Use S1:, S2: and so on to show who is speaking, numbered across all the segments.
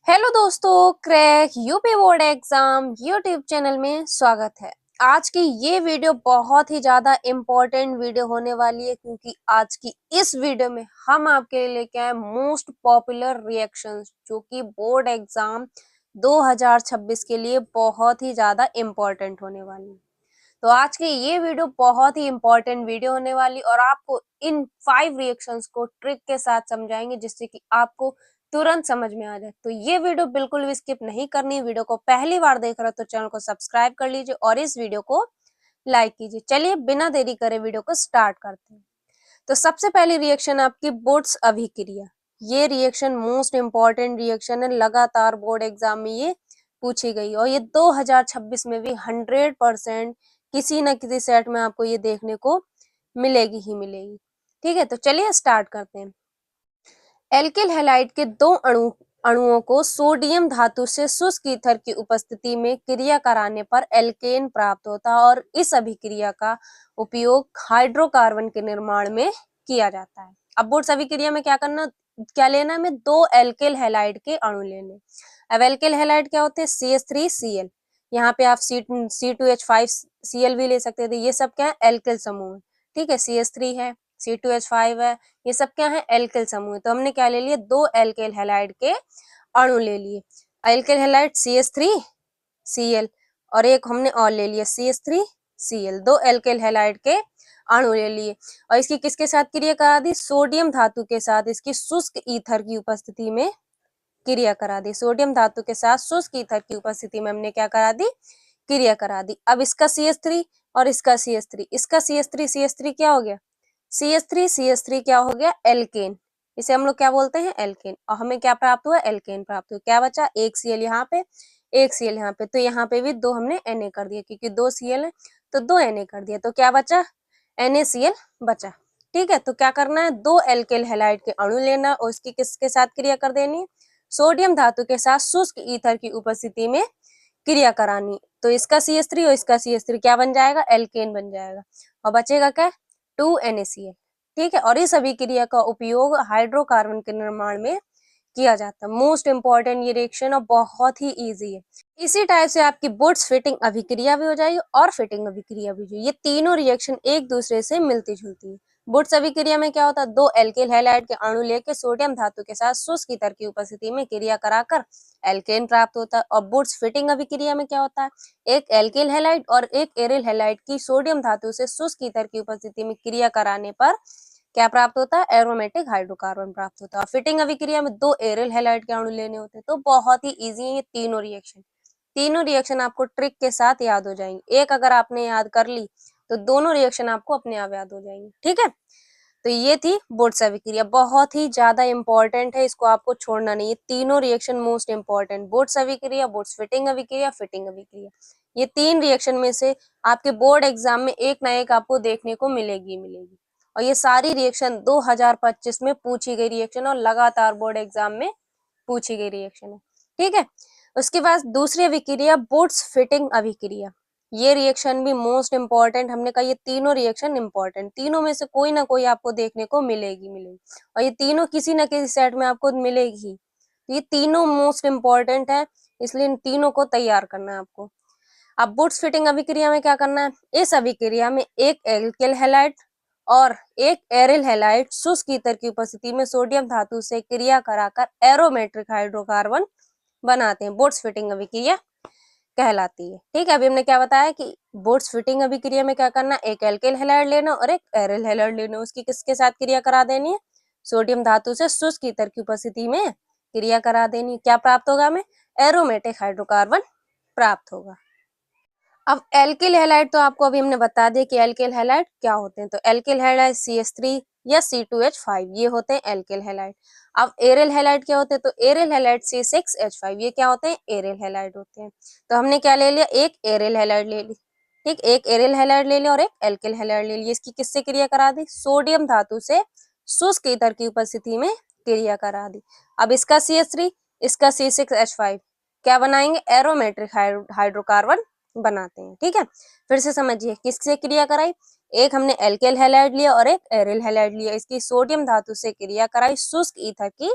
S1: Hello दोस्तों, crack UP board exam YouTube channel में स्वागत है। आज की ये वीडियो बहुत ही ज्यादा इम्पोर्टेंट वीडियो होने वाली है क्योंकि आज की इस वीडियो में हम आपके लिए लेके आए मोस्ट पॉपुलर रिएक्शंस जो कि बोर्ड एग्जाम 2026 के लिए बहुत ही ज्यादा इम्पोर्टेंट होने वाली है। तो आज की ये वीडियो बहुत ही इम्पोर्टेंट वीडियो होने वाली और आपको इन 5 रिएक्शंस को ट्रिक के साथ समझाएंगे जिससे कि आपको तुरंत समझ में आ जाए। तो ये वीडियो बिल्कुल भी स्किप नहीं करनी। वीडियो को पहली बार देख रहे हो तो चैनल को सब्सक्राइब कर लीजिए और इस वीडियो को लाइक कीजिए। चलिए बिना देरी करे वीडियो को स्टार्ट करते हैं। तो सबसे पहली रिएक्शन आपकी बोर्ड्स अभिक्रिया। ये रिएक्शन मोस्ट इंपॉर्टेंट रिएक्शन है, लगातार बोर्ड एग्जाम में ये पूछी गई और ये 2026 में भी 100% किसी न किसी सेट में आपको ये देखने को मिलेगी ही मिलेगी। ठीक है, तो चलिए स्टार्ट करते हैं। एल्किल हैलाइड के दो अणुओं को सोडियम धातु से शुष्क ईथर की उपस्थिति में क्रिया कराने पर एल्केन प्राप्त होता है और इस अभिक्रिया का उपयोग हाइड्रोकार्बन के निर्माण में किया जाता है। अब बोर्ड्स अभिक्रिया में क्या लेना है, हमें दो एल्किल हैलाइड के अणु लेने। अब एल्किल हैलाइड क्या होते हैं? CH3Cl। यहाँ पे आप C2H5Cl भी ले सकते थे। ये सब क्या है? एल्किल समूह है। ठीक है, CH3 है, C2H5 है, ये सब क्या है? एल्किल समूह है। तो हमने क्या ले लिए? दो एल्किल हैलाइड के अणु ले लिए। एल्किल हैलाइड CH3Cl और एक हमने और ले लिया CH3Cl। दो एल्किल हैलाइड के अणु ले लिए और इसकी किसके साथ क्रिया करा दी? सोडियम धातु के साथ इसकी शुष्क ईथर की उपस्थिति में क्रिया करा दी। सोडियम धातु के साथ शुष्क ईथर की उपस्थिति में हमने क्या करा दी? क्रिया करा दी। अब इसका CH3 और इसका CH3, इसका CH3 क्या हो गया? CH3 क्या हो गया? एल्केन। इसे हम लोग क्या बोलते हैं? एल्केन। और हमें क्या प्राप्त हुआ? एल्केन प्राप्त हुआ। क्या बचा? एक Cl यहाँ पे, एक Cl यहाँ पे। तो यहाँ पे भी दो हमने Na कर दिया क्योंकि दो Cl है तो दो Na कर दिया। तो क्या बचा? NaCl बचा। ठीक है, तो क्या करना है? दो एल्किल हैलाइड के अणु लेना और इसकी किसके साथ क्रिया कर देनी है? सोडियम धातु के साथ शुष्क ईथर की उपस्थिति में क्रिया करानी। तो इसका CH3 और इसका CH3 क्या बन जाएगा? एल्केन बन जाएगा और बचेगा क्या? 2NaCl। ठीक है, और इस अभिक्रिया का उपयोग हाइड्रोकार्बन के निर्माण में किया जाता है। मोस्ट इंपॉर्टेंट ये रिएक्शन और बहुत ही इजी है। इसी टाइप से आपकी बोट्स फिटिंग अभिक्रिया भी हो जाएगी और फिटिंग अभिक्रिया भी हो जाएगी। ये तीनों रिएक्शन एक दूसरे से मिलती जुलती है। बोट्स अभिक्रिया में क्या होता है? दो एल्किल हैलाइड के अणु लेके सोडियम धातु के साथ शुष्क ईथर की उपस्थिति में क्रिया कराकर एल्केन प्राप्त होता है। और बोट्स फिटिंग अभिक्रिया में क्या होता है? एक एल्किल हैलाइड और एक एरिल हैलाइड की सोडियम धातु से शुष्क ईथर की उपस्थिति में क्रिया कराने पर क्या प्राप्त होता है? एरोमेटिक हाइड्रोकार्बन प्राप्त होता है। फिटिंग अभिक्रिया में दो एरिल हैलाइड के अणु लेने होते हैं। तो बहुत ही इजी है ये तीनों रिएक्शन। तीनों रिएक्शन आपको ट्रिक के साथ याद हो जाएंगे। एक अगर आपने याद कर ली तो दोनों रिएक्शन आपको अपने आप याद हो जाएंगे। ठीक है, तो ये थी बोट्स अभिक्रिया, बहुत ही ज्यादा इंपॉर्टेंट है, इसको आपको छोड़ना नहीं है। तीनों रिएक्शन मोस्ट इंपॉर्टेंट, बोट्स अभिक्रिया, बोट्स फिटिंग अभिक्रिया, फिटिंग अभिक्रिया। ये तीन रिएक्शन में से आपके बोर्ड एग्जाम में एक ना एक आपको देखने को मिलेगी मिलेगी। और ये सारी रिएक्शन 2025 में पूछी गई रिएक्शन और लगातार बोर्ड एग्जाम में पूछी गई रिएक्शन है। ठीक है, उसके बाद दूसरी अभिक्रिया बोट्स फिटिंग अभिक्रिया। ये रिएक्शन भी मोस्ट इंपॉर्टेंट। हमने कहा ये तीनों रिएक्शन इंपॉर्टेंट, तीनों में से कोई ना कोई आपको देखने को मिलेगी मिलेगी और ये तीनों किसी न किसी सेट में आपको मिलेगी। ये तीनों मोस्ट इंपॉर्टेंट है, इसलिए इन तीनों को तैयार करना है आपको। अब बोट्स फिटिंग अभिक्रिया में क्या करना है? इस अभिक्रिया में एक एल्किल हैलाइड और एक एरिल हैलाइड शुष्क ईथर की उपस्थिति में सोडियम धातु से क्रिया कराकर एरोमेट्रिक हाइड्रोकार्बन बनाते हैं। बोट्स फिटिंग अभिक्रिया कहलाती है। ठीक है, अभी हमने क्या बताया कि बोट्स फिटिंग अभिक्रिया में क्या करना? एक एल्किल हैलाइड लेना और एक एरिल हैलाइड लेना। उसकी किसके साथ क्रिया करा देनी है? सोडियम धातु से शुष्क ईथर की उपस्थिति में क्रिया करा देनी। क्या प्राप्त होगा हमें? एरोमेटिक हाइड्रोकार्बन प्राप्त होगा। अब एल्किल हैलाइड तो आपको अभी हमने बता दिया कि एल्किल हैलाइड क्या होते हैं। तो एल्किल हैलाइड CH3 या C2H5 ये होते हैं एल्किल हैलाइड। अब एरिल हैलाइड क्या होते हैं? तो एरिल हैलाइड C6H5 ये क्या होते हैं? एरिल हैलाइड होते हैं। तो हमने क्या ले लिया? एक एरिल हैलाइड ले ली। ठीक, एक एरिल हैलाइड ले लिया और एक एल्किल हैलाइड ले लिया। इसकी किससे क्रिया करा दी? सोडियम धातु से शुष्क ईथर की उपस्थिति में क्रिया करा दी। अब इसका CH3, इसका C6H5 क्या बनाएंगे? एरोमेट्रिक हाइड्रोकार्बन बनाते हैं। ठीक है, फिर से समझिए किससे क्रिया कराई? एक हमने एल्किल हैलाइड लिया और एक एरिल हैलाइड लिया। इसकी सोडियम धातु से क्रिया कराई शुष्क ईथर की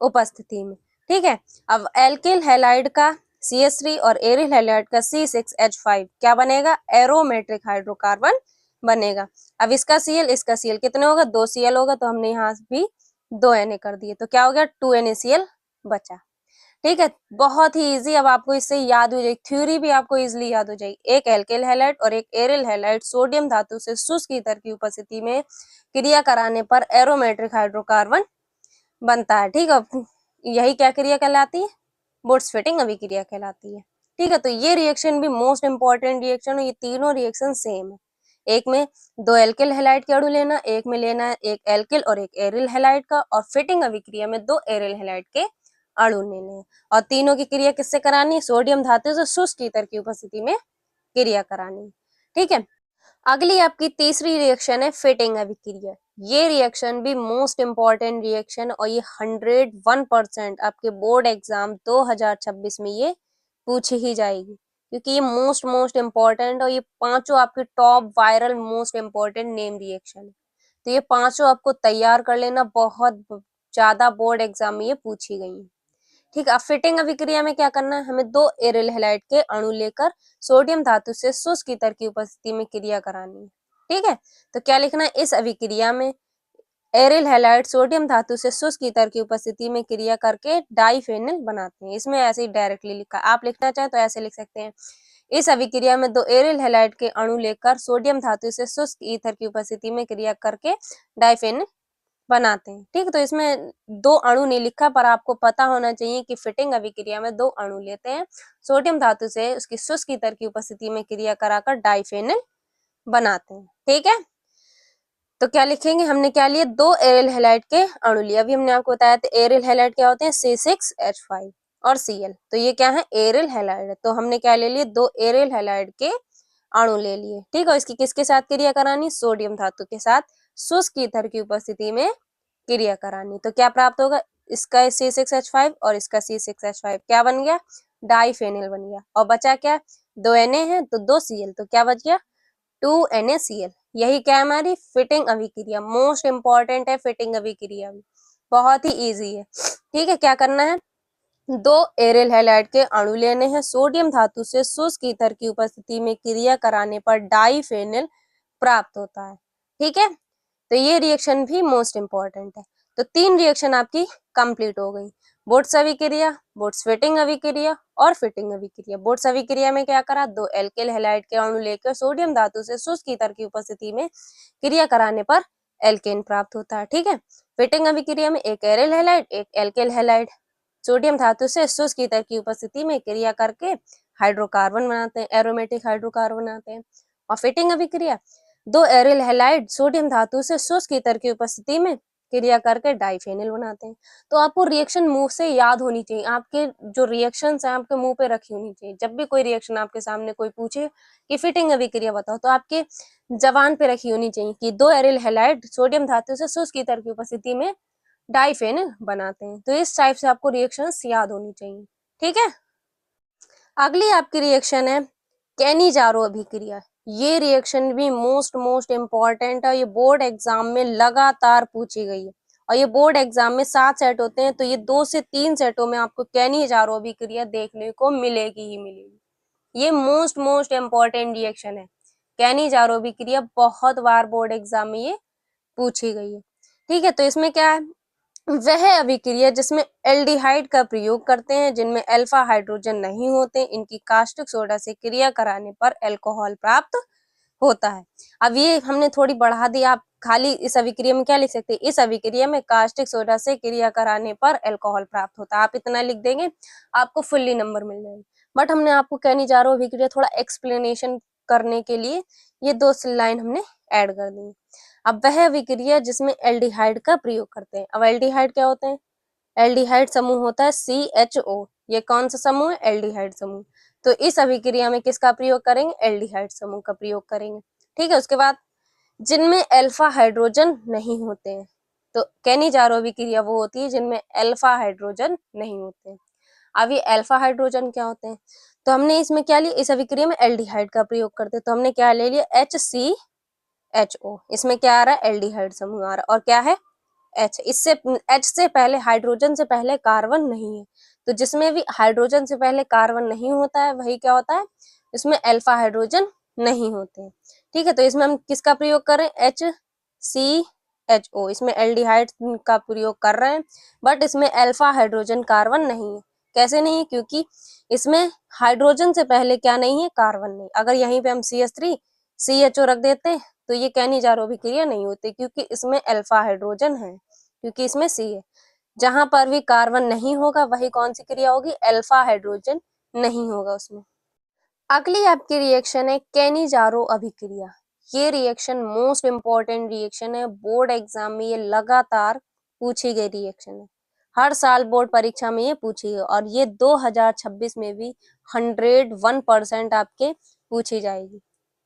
S1: उपस्थिति में। ठीक है। अब एल्किल हैलाइड का CH3 और एरिल हैलाइड का C6H5 क्या बनेगा, एरोमेट्रिक हाइड्रोकार्बन बनेगा। अब इसका Cl कितने होगा, 2 Cl होगा, तो हमने यहाँ भी 2 Na कर दिए, तो क्या हो गया 2 NaCl बचा। ठीक है, बहुत ही इजी। अब आपको इससे याद हो जाएगी, थ्योरी भी आपको इजिली याद हो जाएगी। एक एल्किल हैलाइड और एक एरिल हैलाइड सोडियम धातु से शुष्क ईथर की उपस्थिति में क्रिया कराने पर एरोमेट्रिक हाइड्रोकार्बन बनता है। ठीक है, यही क्या क्रिया कहलाती है, बोट्स-फिटिंग अभिक्रिया कहलाती है। ठीक है, तो ये रिएक्शन भी मोस्ट इंपॉर्टेंट रिएक्शन है। ये तीनों रिएक्शन सेम है। एक में 2 एल्किल हैलाइड के अणु लेना, एक में लेना है एक एल्किल और एक एरिल हैलाइड का, और फिटिंग अभिक्रिया में 2 एरिल हैलाइड के अणु लेने हैं, और तीनों की क्रिया किससे करानी है, सोडियम धातु से शुष्क ईथर की उपस्थिति में क्रिया करानी है। ठीक है, अगली आपकी तीसरी रिएक्शन है फिटिंग अभिक्रिया। ये रिएक्शन भी मोस्ट इंपॉर्टेंट रिएक्शन, और ये 101% आपके बोर्ड एग्जाम 2026 में ये पूछी ही जाएगी, क्योंकि ये मोस्ट इंपॉर्टेंट, और ये पांचों आपके top viral most important name reaction है। तो ये पांचों आपको तैयार कर लेना, बहुत ज्यादा बोर्ड एग्जाम में ये पूछी गई है। ठीक है, अब फिटिंग अभिक्रिया में क्या करना है, हमें 2 एरिल हैलाइड के अणु लेकर सोडियम धातु से शुष्क ईथर की उपस्थिति में क्रिया करानी है। ठीक है, तो क्या लिखना है, इस अभिक्रिया में एरिल हैलाइड सोडियम धातु से शुष्क ईथर की उपस्थिति में क्रिया करके डाइफेनिल बनाते हैं। इसमें ऐसे ही डायरेक्टली लिखा, आप लिखना चाहे तो ऐसे लिख सकते हैं, इस अभिक्रिया में 2 एरिल हैलाइड के अणु लेकर सोडियम धातु से शुष्क ईथर की उपस्थिति में क्रिया करके डाइफेनिल बनाते हैं। ठीक, तो इसमें 2 अणु नहीं लिखा, पर आपको पता होना चाहिए कि फिटिंग अभिक्रिया में 2 अणु लेते हैं, सोडियम धातु से उसकी शुष्क ईथर की उपस्थिति में क्रिया कराकर डाइफेनिल बनाते हैं। ठीक है, तो क्या लिखेंगे, हमने क्या लिया, 2 एरिल हैलाइड के अणु लिए। अभी हमने आपको बताया था एरिल हैलाइड क्या होते हैं, C6H5 और Cl, तो ये क्या है, एरिल हैलाइड है। तो हमने क्या ले लिए, 2 एरिल हैलाइड के अणु ले लिए। ठीक है, इसकी किसके साथ क्रिया करानी, सोडियम धातु के साथ शुष्क ईथर की उपस्थिति में क्रिया करानी। तो क्या प्राप्त होगा, इसका C6H5 और इसका C6H5 क्या बन गया, डाइफेनिल बन गया। और बचा क्या, 2 Na है तो 2 Cl, तो क्या बच गया 2 NaCl। यही क्या है, हमारी फिटिंग अभिक्रिया। मोस्ट इंपॉर्टेंट है फिटिंग अभिक्रिया, बहुत ही इजी है। ठीक है, क्या करना है, 2 एरिल हैलाइड के अणु लेने हैं, सोडियम धातु से शुष्क ईथर की उपस्थिति में क्रिया कराने पर डाइफेनिल प्राप्त होता है। ठीक है, तो ये रिएक्शन भी मोस्ट इंपॉर्टेंट है। तो 3 रिएक्शन आपकी कंप्लीट हो गई, बोट्स अभिक्रिया, बोट्स फिटिंग अभिक्रिया और फिटिंग अभिक्रिया। बोट्स अभिक्रिया में क्या करा, 2 एल्किल हैलाइड के अणु लेकर सोडियम धातु से शुष्क ईथर की उपस्थिति में क्रिया कराने पर एल्केन प्राप्त होता है। ठीक है, फिटिंग अभिक्रिया में एक एरिल हैलाइड एक एल्किल हैलाइड सोडियम धातु से शुष्क ईथर की उपस्थिति में क्रिया करके हाइड्रोकार्बन बनाते हैं, एरोमेटिक हाइड्रोकार्बन बनाते हैं। और फिटिंग अभिक्रिया, 2 एरिल हैलाइड सोडियम धातु से शुष्क ईथर की उपस्थिति में क्रिया करके डाइफेनिल बनाते हैं। तो आपको रिएक्शन मुंह से याद होनी चाहिए, आपके जो रिएक्शंस हैं आपके मुंह पे रखी होनी चाहिए। जब भी कोई रिएक्शन आपके सामने कोई पूछे कि फिटिंग अभिक्रिया बताओ, तो आपके जबान पे रखी होनी चाहिए कि 2 एरिल हैलाइड सोडियम धातु से शुष्क ईथर की उपस्थिति में डाइफेनिल बनाते हैं। तो इस टाइप से आपको रिएक्शंस याद होनी चाहिए। ठीक है, अगली आपकी रिएक्शन है कैनिजारो अभिक्रिया। ये रिएक्शन भी मोस्ट इंपॉर्टेंट है, ये बोर्ड एग्जाम में लगातार पूछी गई है, और ये बोर्ड एग्जाम में 7 सेट होते हैं, तो ये 2 से 3 सेटों में आपको कैनिजारो अभिक्रिया देखने को मिलेगी ही मिलेगी। ये मोस्ट इंपॉर्टेंट रिएक्शन है, कैनिजारो अभिक्रिया बहुत बार बोर्ड एग्जाम में ये पूछी गई है। ठीक है, तो इसमें क्या है, वह अभिक्रिया जिसमें एल्डिहाइड का प्रयोग करते हैं, जिनमें अल्फा हाइड्रोजन नहीं होते, इनकी कास्टिक सोडा से क्रिया कराने पर अल्कोहल प्राप्त होता है। अब ये हमने थोड़ी बढ़ा दी, आप खाली इस अभिक्रिया में क्या लिख सकते हैं, इस अभिक्रिया में कास्टिक सोडा से क्रिया कराने पर अल्कोहल प्राप्त होता है। आप इतना लिख देंगे, आपको फुल्ली नंबर मिल जाएंगे। बट हमने आपको कैनिजारो अभिक्रिया थोड़ा एक्सप्लेनेशन करने के लिए ये 2 लाइन हमने ऐड कर दी। अब वह अभिक्रिया जिसमें एल्डिहाइड का प्रयोग करते हैं। अब एल्डिहाइड क्या होते हैं, एल्डिहाइड समूह होता है CHO। ये कौन सा समूह है, एल्डिहाइड समूह। तो इस अभिक्रिया में किसका प्रयोग करेंगे, एल्डिहाइड समूह का प्रयोग करेंगे। ठीक है, उसके बाद जिनमें अल्फा हाइड्रोजन नहीं होते हैं, तो कैनिजारो अभिक्रिया वो होती है जिनमें अल्फा हाइड्रोजन नहीं होते हैं। अब ये अल्फा हाइड्रोजन क्या होते हैं, तो हमने इसमें क्या लिया, इस अभिक्रिया में एल्डिहाइड का प्रयोग करते हैं, तो हमने क्या ले लिया HCHO। इसमें क्या आ रहा है, एल्डिहाइड समूह आ रहा है, और क्या है H, इससे H से पहले, हाइड्रोजन से पहले कार्बन नहीं है, तो जिसमें भी हाइड्रोजन से पहले कार्बन नहीं होता है वही क्या होता है, इसमें अल्फा हाइड्रोजन नहीं होते हैं। ठीक है, तो इसमें हम किसका प्रयोग करें, HCHO, इसमें एल्डिहाइड का प्रयोग कर रहे हैं, बट इसमें अल्फा हाइड्रोजन कार्बन नहीं है। कैसे नहीं है, क्योंकि इसमें हाइड्रोजन से पहले क्या नहीं है, कार्बन नहीं। अगर यहीं पे हम CH3 CHO रख देते तो ये कैनिजारो अभिक्रिया नहीं होती, क्योंकि इसमें अल्फा हाइड्रोजन है, क्योंकि इसमें C है। जहां पर भी कार्बन नहीं होगा वही कौन सी क्रिया होगी, अल्फा हाइड्रोजन नहीं होगा उसमें। अगली आपकी रिएक्शन है कैनिजारो अभिक्रिया। ये रिएक्शन मोस्ट इंपॉर्टेंट रिएक्शन है, बोर्ड एग्जाम में ये लगातार पूछी गई रिएक्शन है, हर साल बोर्ड परीक्षा में ये पूछी गई, और ये 2026 में भी 101% आपके पूछी जाएगी।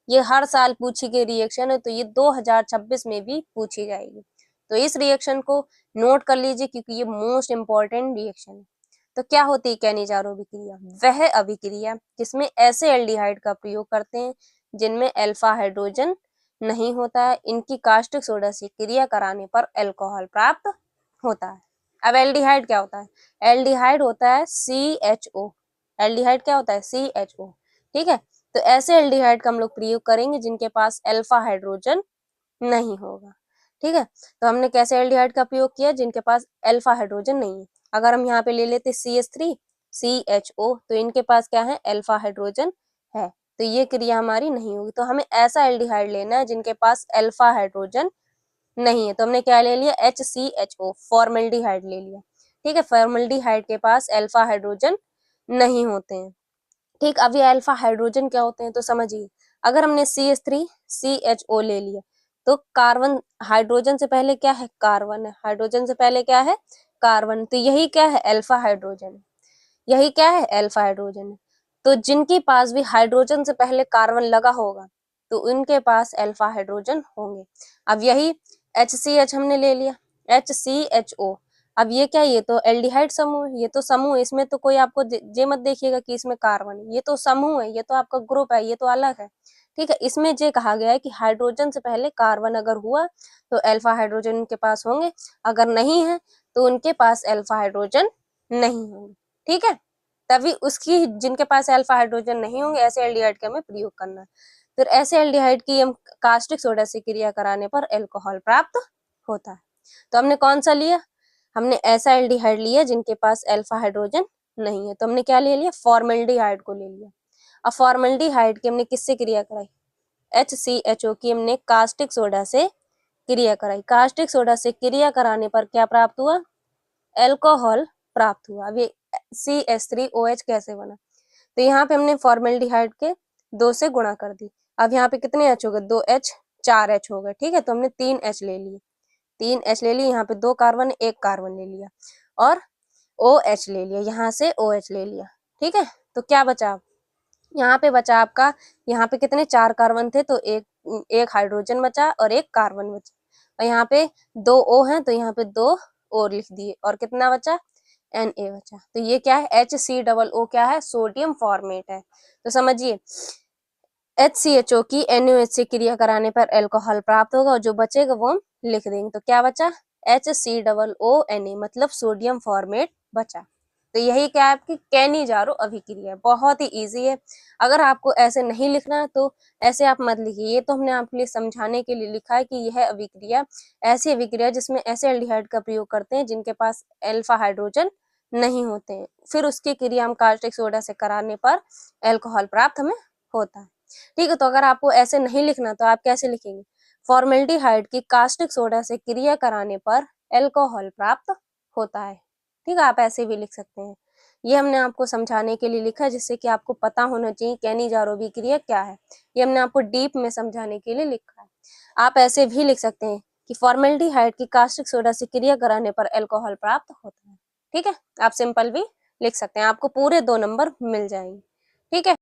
S1: ये हर साल पूछी गई रिएक्शन है, तो ये 2026 में भी पूछी जाएगी। तो इस रिएक्शन को नोट कर लीजिए, क्योंकि ये मोस्ट इंपॉर्टेंट रिएक्शन है। तो क्या होती है कैनिजारो अभिक्रिया, वह अभिक्रिया जिसमें ऐसे एल्डिहाइड का प्रयोग करते हैं जिनमें अल्फा हाइड्रोजन नहीं होता है, इनकी कास्टिक सोडा से क्रिया कराने पर अल्कोहल प्राप्त होता है। अब एल्डिहाइड क्या होता है, एल्डिहाइड होता है CHO, एल्डिहाइड क्या होता है, CHO। ठीक है, तो ऐसे एल्डिहाइड का हम लोग प्रयोग करेंगे जिनके पास अल्फा हाइड्रोजन नहीं होगा। ठीक है, तो हमने कैसे एल्डिहाइड का प्रयोग किया, जिनके पास अल्फा हाइड्रोजन नहीं है। अगर हम यहाँ पे ले लेते CH3 CHO, तो इनके पास क्या है, अल्फा हाइड्रोजन है, तो ये क्रिया हमारी नहीं होगी। तो हमें ऐसा एल्डिहाइड लेना है जिनके पास अल्फा हाइड्रोजन नहीं है, तो हमने क्या ले लिया, HCHO, फॉर्मल्डिहाइड ले लिया। ठीक है, फॉर्मल्डिहाइड के पास अल्फा हाइड्रोजन नहीं होते हैं। ठीक, अब ये अल्फा हाइड्रोजन क्या होते हैं तो समझिए, अगर हमने CH3 CHO ले लिया, तो कार्बन, हाइड्रोजन से पहले क्या है, कार्बन है, हाइड्रोजन से पहले क्या है, कार्बन, तो यही क्या है, अल्फा हाइड्रोजन है, यही क्या है, अल्फा हाइड्रोजन है। तो जिनके पास भी हाइड्रोजन से पहले कार्बन लगा होगा तो उनके पास अल्फा हाइड्रोजन होंगे। अब यही HCH हमने ले लिया, HCHO, अब ये क्या, ये तो एल्डिहाइड समूह है, ये तो समूह है, इसमें तो कोई आपको जे मत देखिएगा कि इसमें कार्बन है, ये तो समूह है, ये तो आपका ग्रुप है, ये तो अलग है। ठीक है, इसमें जे कहा गया है कि हाइड्रोजन से पहले कार्बन अगर हुआ तो अल्फा हाइड्रोजन उनके पास होंगे, अगर नहीं है तो उनके पास अल्फा हाइड्रोजन नहीं होंगे। ठीक है, तभी उसकी, जिनके पास अल्फा हाइड्रोजन नहीं होंगे ऐसे एल्डिहाइड का हमें प्रयोग करना है। फिर ऐसे एल्डिहाइड की हम कास्टिक सोडा से क्रिया कराने पर अल्कोहल प्राप्त होता है। तो हमने कौन सा लिया, हमने ऐसा एल्डिहाइड लिया जिनके पास अल्फा हाइड्रोजन नहीं है, तो हमने क्या ले लिया, फॉर्मल्डिहाइड को ले लिया। अब फॉर्मल्डिहाइड की हमने किससे क्रिया कराई, HCHO की हमने कास्टिक सोडा से क्रिया कराई। कास्टिक सोडा से क्रिया कराने पर क्या प्राप्त हुआ, अल्कोहल प्राप्त हुआ। अब ये CH3OH कैसे बना, तो यहाँ पे हमने फॉर्मल्डिहाइड के 2 से गुणा कर दी। अब यहाँ पे कितने H हो गए, 2H, 4H हो गए। ठीक है, तो हमने 3H ले लिए, 3H ले लिए, यहाँ पे 2 कार्बन, 1 कार्बन ले लिया, और OH ले लिया, यहाँ से OH ले लिया। ठीक है, तो क्या बचा, यहाँ पे बचा आपका, यहाँ पे कितने, 4 कार्बन थे, तो एक हाइड्रोजन बचा और 1 कार्बन बचा, और यहाँ पे 2 O हैं तो यहाँ पे 2 और लिख दिए, और कितना बचा, Na बचा। तो ये क्या है, HCOO क्या है, सोडियम फॉर्मेट है। तो समझिए HCHO की NaOH से क्रिया कराने पर अल्कोहल प्राप्त होगा, और जो बचेगा वो हम लिख देंगे। तो क्या बचा, HCOONA, मतलब सोडियम फॉर्मेट बचा। तो यही क्या है, आपकी कैनिजारो अभिक्रिया, बहुत ही इजी है। अगर आपको ऐसे नहीं लिखना है तो ऐसे आप मत लिखिए, ये तो हमने आपके लिए समझाने के लिए लिखा है कि यह अभिक्रिया ऐसी अभिक्रिया जिसमें ऐसे एल्डिहाइड का प्रयोग करते हैं जिनके पास अल्फा हाइड्रोजन नहीं होते हैं, फिर उसकी क्रिया हम कास्टिक सोडा से कराने पर अल्कोहल प्राप्त हमें होता है। ठीक है, तो अगर आपको ऐसे नहीं लिखना तो आप कैसे लिखेंगे, फॉर्मल्डिहाइड की कास्टिक सोडा से क्रिया कराने पर अल्कोहल प्राप्त होता है। ठीक है, आप ऐसे भी लिख सकते हैं। ये हमने आपको समझाने के लिए लिखा है, जिससे कि आपको पता होना चाहिए कैनिजारो अभिक्रिया क्या है। ये हमने आपको डीप में समझाने के लिए लिखा है। आप ऐसे भी लिख सकते हैं कि फॉर्मल्डिहाइड की कास्टिक सोडा से क्रिया कराने पर अल्कोहल प्राप्त होता है। ठीक है, आप सिंपल भी लिख सकते हैं, आपको पूरे 2 नंबर मिल जाएंगे। ठीक है,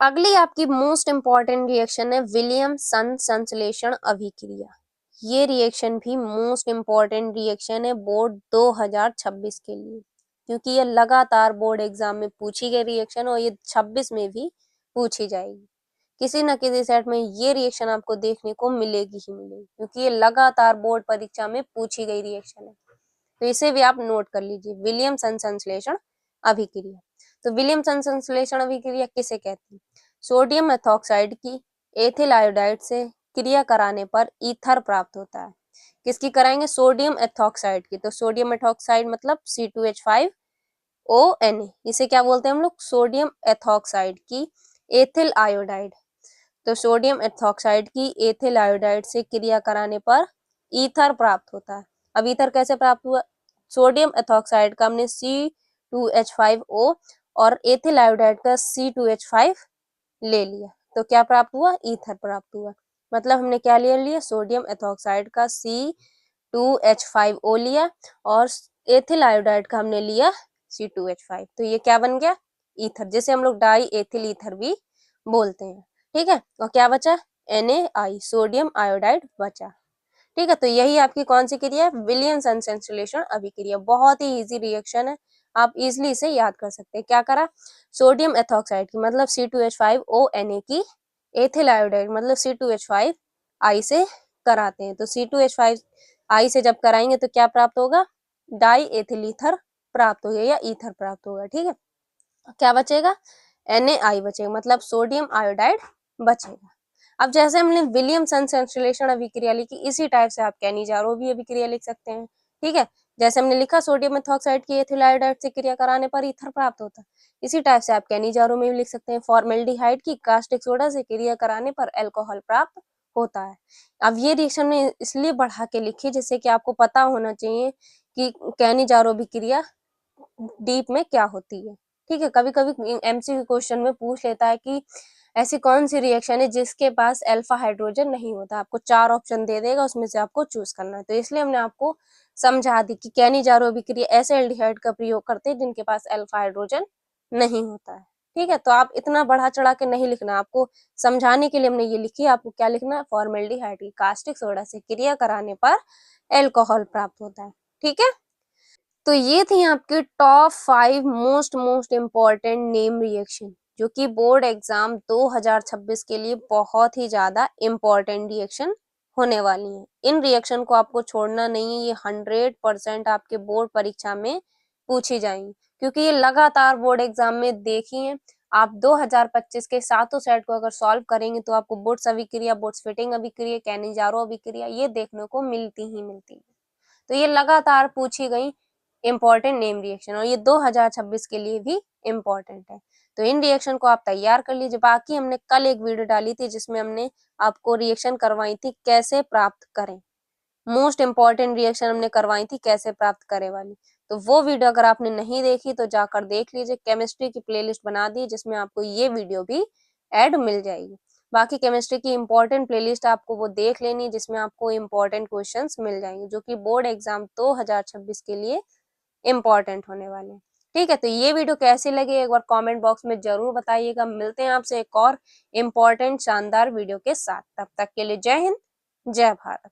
S1: अगली आपकी मोस्ट इंपॉर्टेंट रिएक्शन है विलियमसन संश्लेषण अभिक्रिया। ये रिएक्शन भी मोस्ट इंपॉर्टेंट रिएक्शन है बोर्ड 2026 के लिए, क्योंकि ये लगातार बोर्ड एग्जाम में पूछी गई रिएक्शन और ये 26 में भी पूछी जाएगी। किसी न किसी सेट में ये रिएक्शन आपको देखने को मिलेगी ही मिलेगी, क्योंकि ये लगातार बोर्ड परीक्षा में पूछी गई रिएक्शन है। तो इसे भी आप नोट कर लीजिए, विलियमसन संश्लेषण अभिक्रिया। तो विलियमसन संश्लेषण अभिक्रिया किसे कहते हैं? सोडियम मेथॉक्साइड की एथिल आयोडाइड से क्रिया कराने पर ईथर प्राप्त होता है। किसकी कराएंगे? सोडियम एथॉक्साइड की। तो सोडियम एथॉक्साइड मतलब C2H5ONa, इसे क्या बोलते हैं हम लोग? सोडियम एथॉक्साइड की एथिल आयोडाइड। तो सोडियम एथॉक्साइड की एथिल आयोडाइड से क्रिया कराने पर ईथर प्राप्त होता है। अब ईथर कैसे प्राप्त हुआ? सोडियम एथॉक्साइड का हमने C2H5O और एथिल आयोडाइड का C2H5 ले लिया, तो क्या प्राप्त हुआ? ईथर प्राप्त हुआ। मतलब हमने क्या ले लिया? सोडियम एथॉक्साइड का C2H5O लिया और एथिल आयोडाइड का हमने लिया C2H5, तो ये क्या बन गया? ईथर, जिसे हम लोग डाई एथिल ईथर भी बोलते हैं। ठीक है, और क्या बचा? NaI, सोडियम आयोडाइड बचा। ठीक है, तो यही आपकी कौन सी क्रिया है? विलियमसन संश्लेषण अभिक्रिया। बहुत ही इजी रिएक्शन है, आप इजिली इसे याद कर सकते हैं। क्या करा? सोडियम एथॉक्साइड की मतलब C2H5ONa की एथिल आयोडाइड मतलब C2H5I से कराते हैं। तो C2H5I से जब कराएंगे तो क्या प्राप्त होगा? डाई एथिल ईथर प्राप्त होगा या ईथर प्राप्त होगा। ठीक है, क्या बचेगा? NaI बचेगा, मतलब सोडियम आयोडाइड बचेगा। अब जैसे हमने विलियमसन संश्लेषण अभिक्रिया लिखी, इसी टाइप से आप कैनिजारो अभिक्रिया लिख सकते हैं। ठीक है, जैसे हमने लिखा सोडियम मेथॉक्साइड की एथिल आयोडाइड से क्रिया कराने पर ईथर प्राप्त होता है, इसी टाइप से आप कैनिजारो में भी लिख सकते हैं। फॉर्मेल्डिहाइड की कास्टिक सोडा से क्रिया कराने पर अल्कोहल प्राप्त होता है। अब ये रिएक्शन में इसलिए बढ़ा के लिखी जिससे कि आपको पता होना चाहिए कि कैनिजारो अभिक्रिया डीप में क्या होती है। ठीक है, कभी कभी MCQ क्वेश्चन में पूछ लेता है कि ऐसी कौन सी रिएक्शन है जिसके पास अल्फा हाइड्रोजन नहीं होता। आपको 4 ऑप्शन दे देगा, उसमें से आपको चूज करना है। तो इसलिए हमने आपको समझा दी कि कैनिजारो अभिक्रिया ऐसे एल्डिहाइड का प्रयोग करते हैं जिनके पास अल्फा हाइड्रोजन नहीं होता है। ठीक है, तो आप इतना बढ़ा चढ़ा के नहीं लिखना, आपको समझाने के लिए हमने ये लिखी। आपको क्या लिखना है? फॉर्मेल्डिहाइड की कास्टिक सोडा से क्रिया कराने पर एल्कोहल प्राप्त होता है। ठीक है, तो ये थी आपकी top 5 most important name reaction, जो कि बोर्ड एग्जाम 2026 के लिए बहुत ही ज्यादा इम्पोर्टेंट रिएक्शन होने वाली हैं। इन रिएक्शन को आपको छोड़ना नहीं है, ये 100% आपके बोर्ड परीक्षा में पूछी जाएंगी, क्योंकि ये लगातार बोर्ड एग्जाम में देखी है। आप 2025 के सातों सेट को अगर सॉल्व करेंगे तो आपको बोर्ड्स अभिक्रिया, बोर्ड्स फिटिंग अभिक्रिया, कैनिजारो अभिक्रिया ये देखने को मिलती ही मिलती है। तो ये लगातार पूछी गई इम्पोर्टेंट नेम रिएक्शन, और ये 2026 के लिए भी इम्पोर्टेंट है। तो इन रिएक्शन को आप तैयार कर लीजिए। बाकी हमने कल एक वीडियो डाली थी जिसमें हमने आपको रिएक्शन करवाई थी कैसे प्राप्त करें, मोस्ट इम्पॉर्टेंट रिएक्शन हमने करवाई थी कैसे प्राप्त करें वाली। तो वो वीडियो अगर आपने नहीं देखी तो जाकर देख लीजिए। केमिस्ट्री की प्लेलिस्ट बना दी जिसमें आपको ये वीडियो भी ऐड मिल जाएगी। बाकी केमिस्ट्री की इंपॉर्टेंट प्लेलिस्ट आपको वो देख लेनी, जिसमें आपको इंपॉर्टेंट क्वेश्चंस मिल जाएंगे जो कि बोर्ड एग्जाम 2026 के लिए इम्पोर्टेंट होने वाले हैं। ठीक है, तो ये वीडियो कैसी लगी एक बार कमेंट बॉक्स में जरूर बताइएगा। मिलते हैं आपसे एक और इम्पोर्टेंट शानदार वीडियो के साथ, तब तक के लिए जय हिंद, जय भारत।